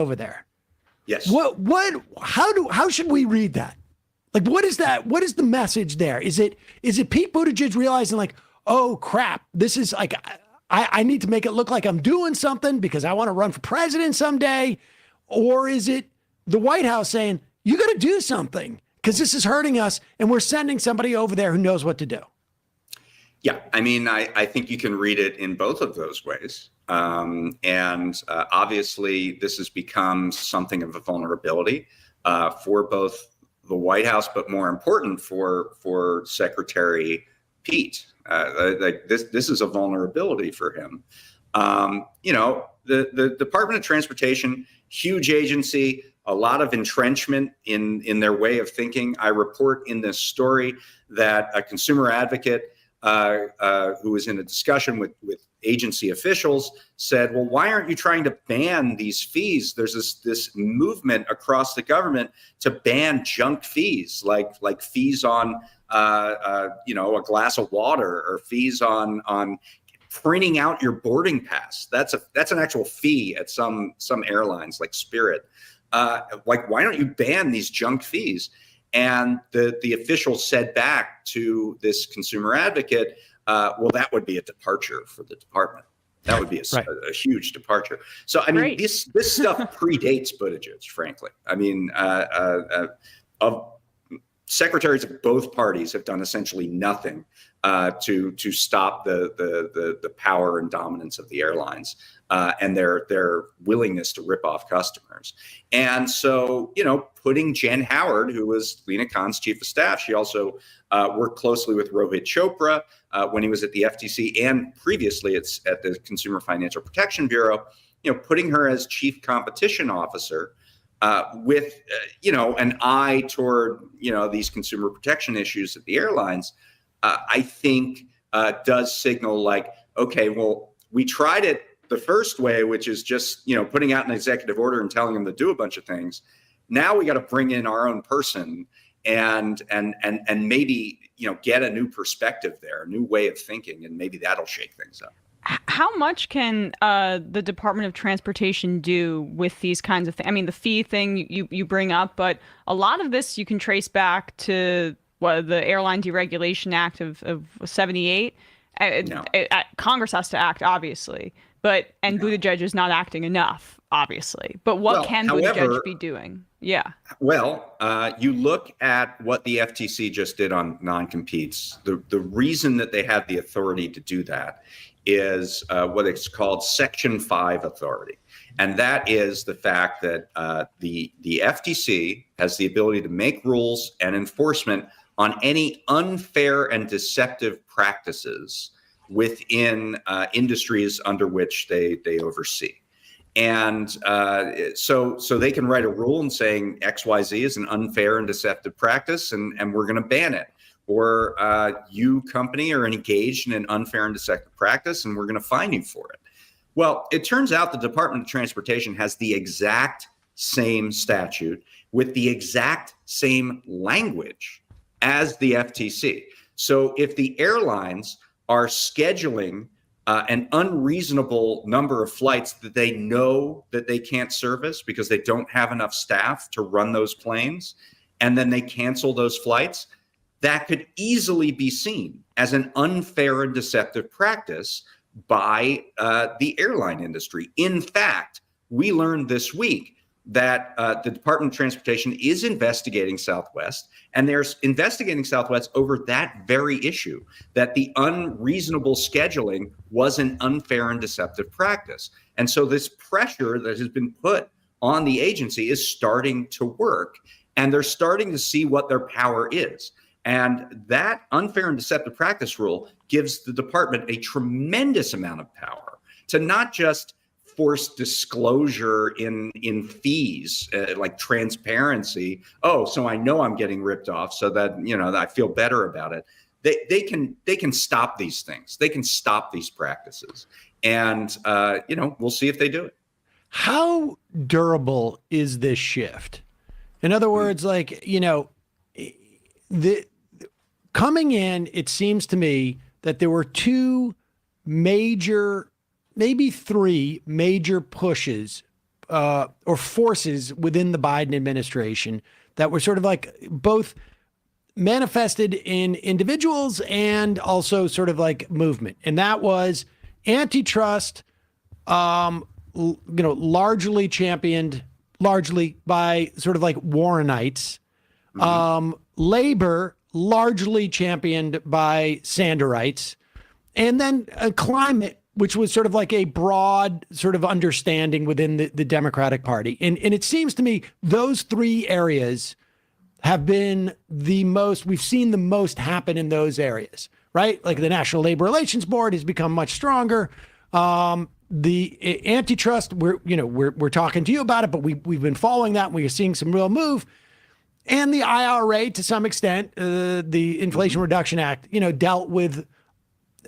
over there. Yes. How should we read that? Like, what is that? What is the message there? Is it Pete Buttigieg realizing like, oh crap, this is like, I need to make it look like I'm doing something because I want to run for president someday? Or is it the White House saying, you got to do something because this is hurting us and we're sending somebody over there who knows what to do? Yeah, I mean, I think you can read it in both of those ways. Obviously, this has become something of a vulnerability for both the White House, but more important for Secretary Pete. Like this is a vulnerability for him. The Department of Transportation, huge agency, a lot of entrenchment in their way of thinking. I report in this story that a consumer advocate who was in a discussion with agency officials said, well, why aren't you trying to ban these fees? There's this movement across the government to ban junk fees, like fees on a glass of water, or fees on printing out your boarding pass. That's an actual fee at some airlines like Spirit. Like, why don't you ban these junk fees? And the officials said back to this consumer advocate, well, that would be a departure for the department. That would be a huge departure. So, I mean, this stuff predates Buttigieg, frankly. I mean, secretaries of both parties have done essentially nothing to stop the power and dominance of the airlines and their willingness to rip off customers. And so, putting Jen Howard, who was Lina Khan's chief of staff, she also worked closely with Rohit Chopra when he was at the FTC and previously at the Consumer Financial Protection Bureau, putting her as chief competition officer with, an eye toward, these consumer protection issues at the airlines, I think does signal like, okay, well, we tried it the first way, which is just, putting out an executive order and telling them to do a bunch of things. Now we got to bring in our own person and maybe, get a new perspective there, a new way of thinking, and maybe that'll shake things up. How much can the Department of Transportation do with these kinds of things? I mean, the fee thing you bring up, but a lot of this you can trace back to the Airline Deregulation Act of 78. No. Congress has to act, obviously, and Buttigieg is not acting enough, obviously. But what can Buttigieg be doing? Yeah. Well, you look at what the FTC just did on non-competes. The reason that they have the authority to do that is what it's called Section 5 authority. And that is the fact that the FTC has the ability to make rules and enforcement on any unfair and deceptive practices within industries under which they oversee. And so they can write a rule and saying XYZ is an unfair and deceptive practice, and we're going to ban it. Or you company are engaged in an unfair and deceptive practice, and we're going to fine you for it. Well, it turns out the Department of Transportation has the exact same statute with the exact same language as the FTC. So if the airlines are scheduling an unreasonable number of flights that they know that they can't service because they don't have enough staff to run those planes, and then they cancel those flights, that could easily be seen as an unfair and deceptive practice by the airline industry. In fact, we learned this week that the Department of Transportation is investigating Southwest, and they're investigating Southwest over that very issue, that the unreasonable scheduling was an unfair and deceptive practice. And so this pressure that has been put on the agency is starting to work, and they're starting to see what their power is. And that unfair and deceptive practice rule gives the department a tremendous amount of power to not just force disclosure in fees, like transparency. Oh, so I know I'm getting ripped off, so that I feel better about it. They can stop these things. They can stop these practices, and we'll see if they do it. How durable is this shift? In other words, coming in, it seems to me that there were two major, maybe three major pushes or forces within the Biden administration that were sort of like both manifested in individuals and also sort of like movement. And that was antitrust, largely championed largely by sort of like Warrenites, labor largely championed by Sanderites, and then climate, which was sort of like a broad sort of understanding within the Democratic Party. And it seems to me those three areas have been the most, we've seen the most happen in those areas, right? Like the National Labor Relations Board has become much stronger. The antitrust, we're talking to you about it, but we've been following that. And we are seeing some real move. And the IRA, to some extent, the Inflation Reduction Act, dealt with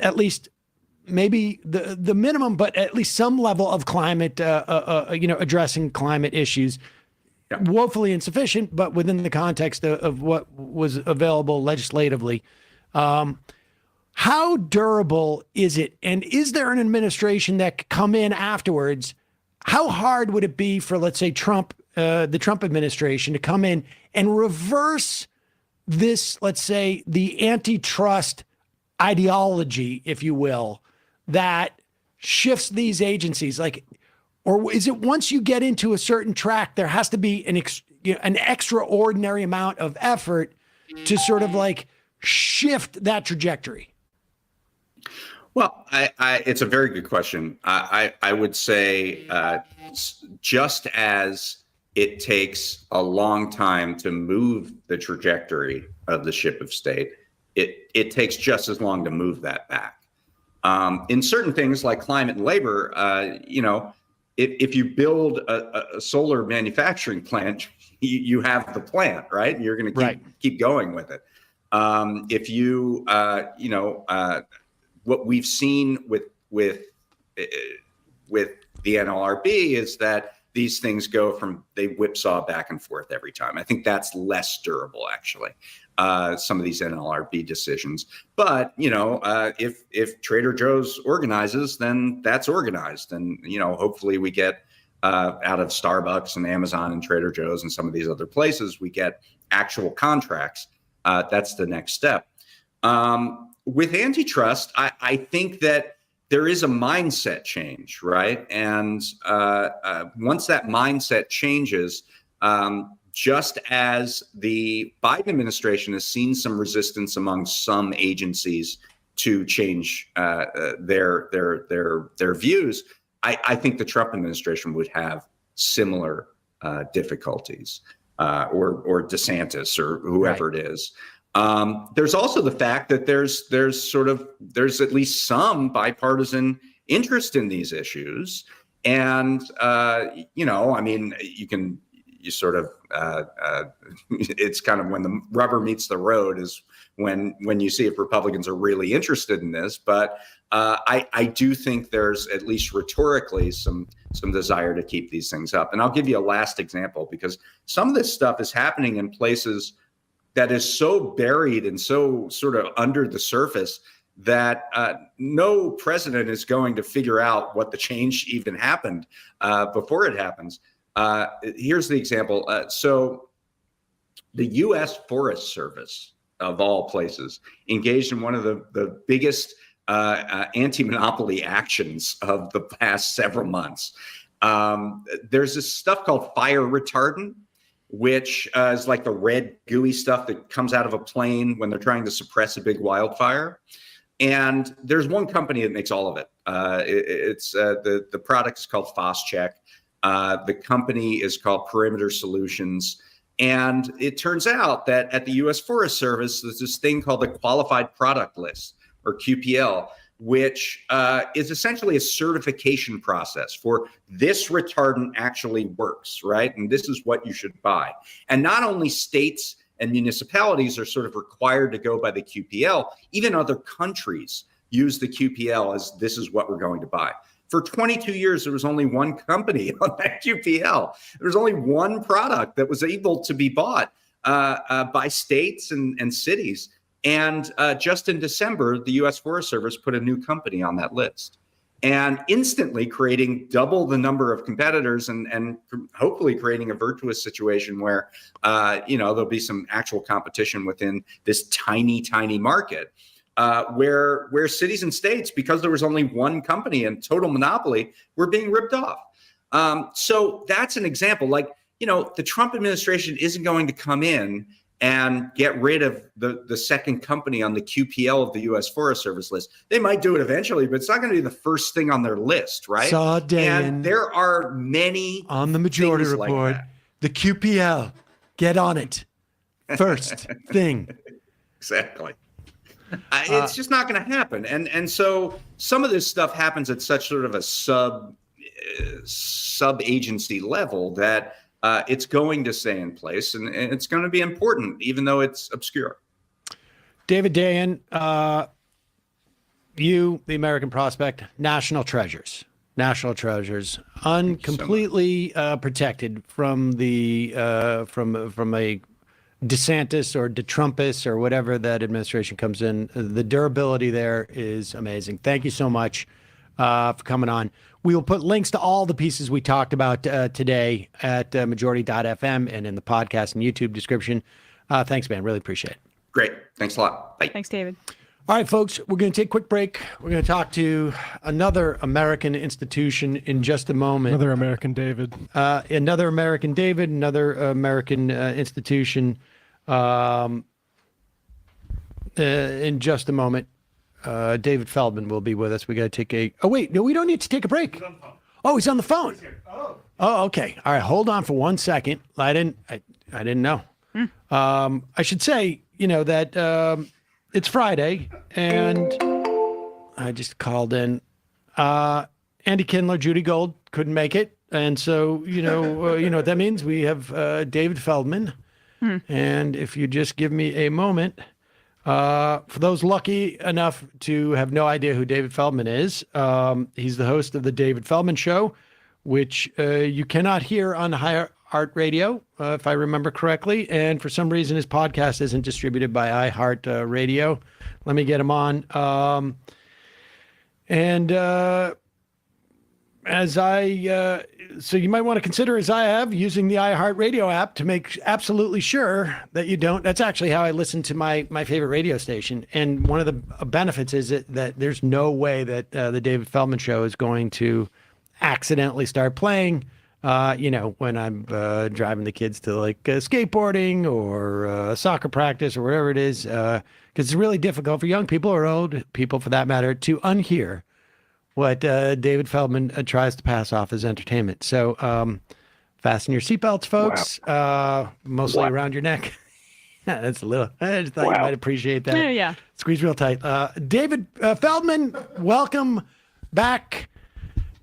at least maybe the minimum, but at least some level of climate, addressing climate issues. Yeah. Woefully insufficient, but within the context of what was available legislatively. How durable is it? And is there an administration that could come in afterwards? How hard would it be for, let's say, Trump, the Trump administration, to come in and reverse this, let's say, the antitrust ideology, if you will, that shifts these agencies? Like, or is it once you get into a certain track, there has to be an extraordinary amount of effort to sort of like shift that trajectory? Well, it's a very good question. I would say just as it takes a long time to move the trajectory of the ship of state, it takes just as long to move that back. In certain things like climate and labor, if you build a solar manufacturing plant, you have the plant, right? You're going to keep going with it. If you, what we've seen with the NLRB is that these things they whipsaw back and forth every time. I think that's less durable, actually. Some of these NLRB decisions, but if Trader Joe's organizes, then that's organized, and hopefully we get out of Starbucks and Amazon and Trader Joe's and some of these other places, we get actual contracts. That's the next step. With antitrust, I think that there is a mindset change, right? And once that mindset changes, just as the Biden administration has seen some resistance among some agencies to change their views, I think the Trump administration would have similar difficulties, or DeSantis or whoever it is. There's also the fact that there's at least some bipartisan interest in these issues, and it's kind of when the rubber meets the road is when you see if Republicans are really interested in this. But I do think there's, at least rhetorically, some desire to keep these things up. And I'll give you a last example, because some of this stuff is happening in places that is so buried and so sort of under the surface that no president is going to figure out what the change even happened before it happens. Here's the example. So the U.S. Forest Service, of all places, engaged in one of the biggest anti-monopoly actions of the past several months. There's this stuff called fire retardant, which is like the red gooey stuff that comes out of a plane when they're trying to suppress a big wildfire. And there's one company that makes all of it. The product is called Phos-Chek. The company is called Perimeter Solutions. And it turns out that at the U.S. Forest Service, there's this thing called the Qualified Product List, or QPL, which is essentially a certification process for this retardant actually works, right? And this is what you should buy. And not only states and municipalities are sort of required to go by the QPL, even other countries use the QPL as this is what we're going to buy. For 22 years, there was only one company on that QPL. There was only one product that was able to be bought by states and cities. And just in December, the U.S. Forest Service put a new company on that list. and instantly creating double the number of competitors and hopefully creating a virtuous situation where, there'll be some actual competition within this tiny market. Where cities and states, because there was only one company and total monopoly, were being ripped off. So that's an example. Like, the Trump administration isn't going to come in and get rid of the second company on the QPL of the U.S. Forest Service list. They might do it eventually, but it's not going to be the first thing on their list, right? Saw Dan and there are many on the Majority things Report. Like the QPL, get on it. First thing. Exactly. It's just not going to happen. And so some of this stuff happens at such sort of a sub agency level that it's going to stay in place, and it's going to be important, even though it's obscure. David Dayen, you, the American Prospect, national treasures, completely protected from the from a DeSantis or DeTrumpus or whatever that administration comes in. The durability there is amazing. Thank you so much for coming on. We will put links to all the pieces we talked about today at majority.fm and in the podcast and YouTube description. Thanks, man. Really appreciate it. Great. Thanks a lot. Bye. Thanks, David. All right, folks, we're going to take a quick break. We're going to talk to another American institution in just a moment. Another American David. Another American David, another American institution in just a moment. David Feldman will be with us. We got to take oh, wait, no, we don't need to take a break. He's on the phone. Oh, okay. All right. Hold on for 1 second. I didn't know. I should say, that it's Friday, and I just called in. Andy Kindler, Judy Gold couldn't make it, and so you know what that means. We have David Feldman, and if you just give me a moment, for those lucky enough to have no idea who David Feldman is, he's the host of the David Feldman Show, which you cannot hear on iHeart Radio, if I remember correctly. And for some reason, his podcast isn't distributed by iHeart Radio. Let me get him on. So you might want to consider, as I have, using the iHeart Radio app to make absolutely sure that you don't. That's actually how I listen to my favorite radio station. And one of the benefits is that there's no way that the David Feldman Show is going to accidentally start playing when I'm driving the kids to skateboarding or soccer practice or whatever it is, because it's really difficult for young people or old people, for that matter, to unhear what David Feldman tries to pass off as entertainment. So fasten your seatbelts, folks, mostly around your neck. That's a little, I just thought you might appreciate that. Yeah. Squeeze real tight. David Feldman, welcome back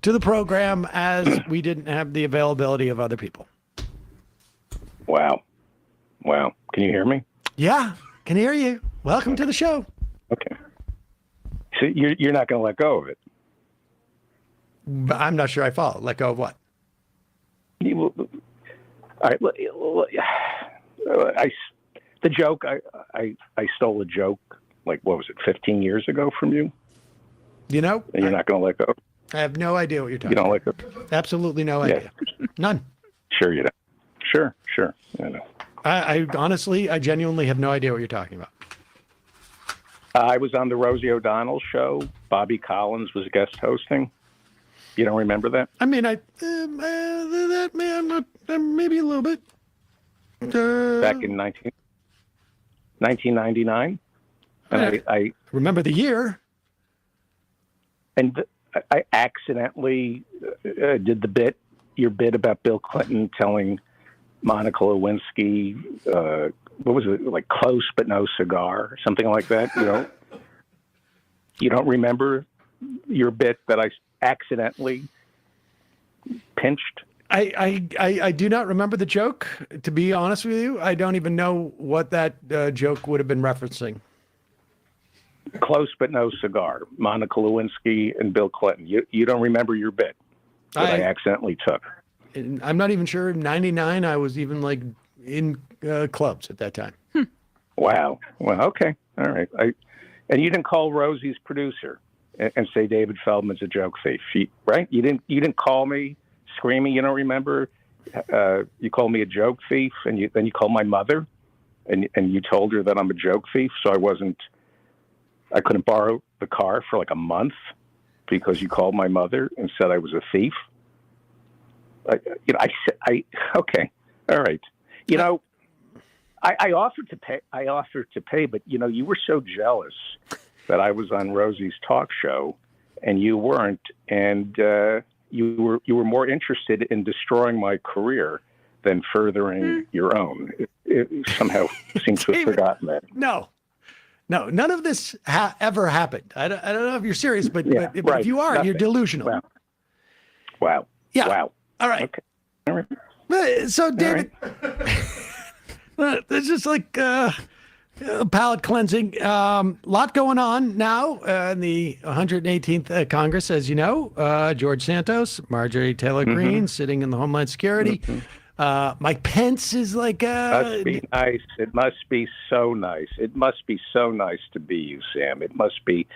to the program, as we didn't have the availability of other people. Wow. Can you hear me? Yeah, can hear you. Welcome to the show. Okay. So you're not going to let go of it? I'm not sure I follow. Let go of what? All right. The joke, I stole a joke, what was it, 15 years ago from you? And you're not going to let go? I have no idea what you're talking about. You don't like it? Absolutely no idea. None. Sure you don't. Sure. I know. I honestly, I genuinely have no idea what you're talking about. I was on the Rosie O'Donnell show. Bobby Collins was guest hosting. You don't remember that? I mean, that man, maybe a little bit. Back in 1999. And I remember the year. And I accidentally did your bit about Bill Clinton telling Monica Lewinsky, what was it, close but no cigar, something like that. You don't remember your bit that I accidentally pinched? I do not remember the joke, to be honest with you. I don't even know what that joke would have been referencing. Close but no cigar. Monica Lewinsky and Bill Clinton. You don't remember your bit that I accidentally took. I'm not even sure. In 99, I was even in clubs at that time. Wow. Well, okay. All right. And you didn't call Rosie's producer and say David Feldman's a joke thief, right? You didn't call me screaming. You don't remember? You called me a joke thief, and then you called my mother, and you told her that I'm a joke thief. So I couldn't borrow the car for like a month because you called my mother and said I was a thief. Okay, all right. I offered to pay, but you were so jealous that I was on Rosie's talk show and you weren't, and you were more interested in destroying my career than furthering your own. It somehow seems to have forgotten that. No, none of this ever happened. I don't know if you're serious, but Yeah, but right. if you are, Nothing. you're delusional. Wow. Yeah. Wow. All right. Okay. All right. So, David, it's just like palate cleansing. Lot going on now in the 118th Congress, as you know. George Santos, Marjorie Taylor Greene sitting in the Homeland Security. Mike Pence is like... Must be nice. It must be so nice. It must be so nice to be you, Sam. It must be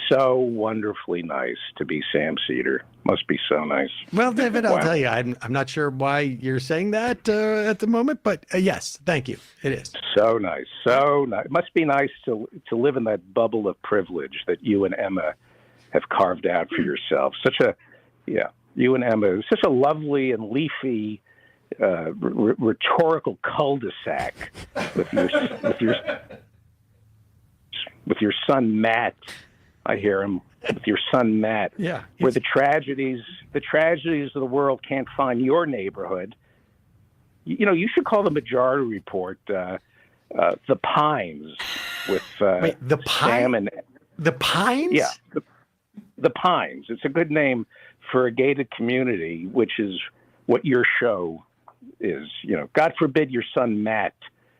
so wonderfully nice to be Sam Cedar. Must be so nice. Well, David, I'll Wow. tell you, I'm not sure why you're saying that at the moment, but yes, thank you. It is. So nice. So nice. It must be nice to live in that bubble of privilege that you and Emma have carved out for yourself. You and Emma, such a lovely and leafy rhetorical cul-de-sac with your son Matt. I hear him with your son Matt. Yeah. Where the tragedies of the world can't find your neighborhood. You should call the Majority Report the Pines with Wait, the Sam and The Pines? yeah, the Pines. It's a good name for a gated community, which is what your show is. God forbid your son Matt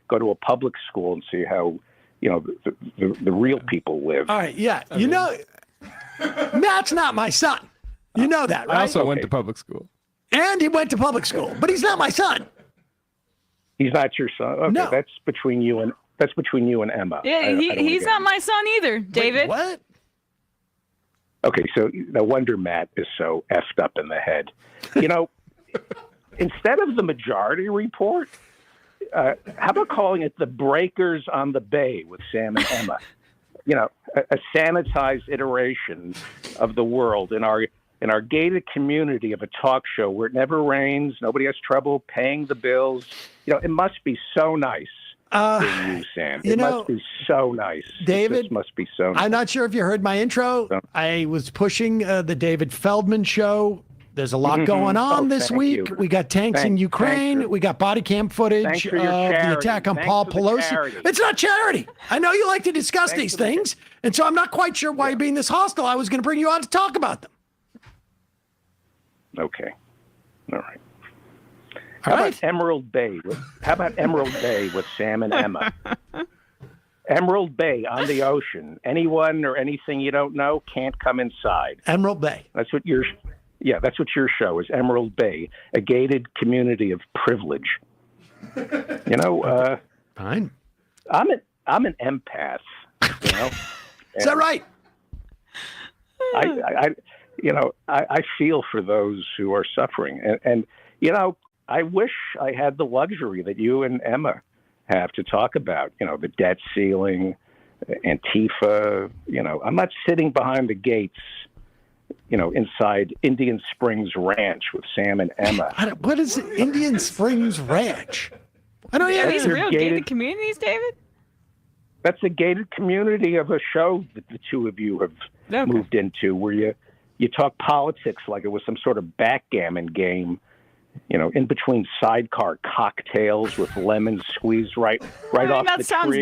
go to a public school and see how the real people live. All right, yeah. Matt's not my son. You know that, right? I also went to public school. And he went to public school, but he's not my son. He's not your son. Okay, No. that's between you and Emma. Yeah, I don't wanna he's get not into- my son either, David. Wait, what? Okay, so no wonder Matt is so effed up in the head. Instead of the Majority Report, how about calling it the Breakers on the Bay with Sam and Emma? A sanitized iteration of the world in our gated community of a talk show where it never rains, nobody has trouble paying the bills. It must be so nice being you, Sam. It must be so nice. David, It must be so nice. I'm not sure if you heard my intro. I was pushing the David Feldman show. There's a lot going on this thank week. you. We got tanks in Thanks Ukraine. for- We got body cam footage Thanks of for your the charity. attack on Thanks Paul for the Pelosi. charity. It's not charity. I know you like to discuss Thanks these for the things, and so I'm not quite sure why you're being this hostile. I was going to bring you on to talk about them. Okay. All right. All How right. about Emerald Bay? How about Emerald Bay with Sam and Emma? Emerald Bay on the ocean. Anyone or anything you don't know can't come inside. Emerald Bay. That's what your show is. Emerald Bay, a gated community of privilege. Fine. I'm an empath. Is that right? I feel for those who are suffering, and I wish I had the luxury that you and Emma have to talk about. The debt ceiling, Antifa. I'm not sitting behind the gates. Inside Indian Springs Ranch with Sam and Emma. What is Indian Springs Ranch? I don't Are even. these They're real gated- gated communities, David? That's a gated community of a show that the two of you have Okay. moved into, where you talk politics like it was some sort of backgammon game. In between sidecar cocktails with lemons squeezed right I mean, off that the sounds tree.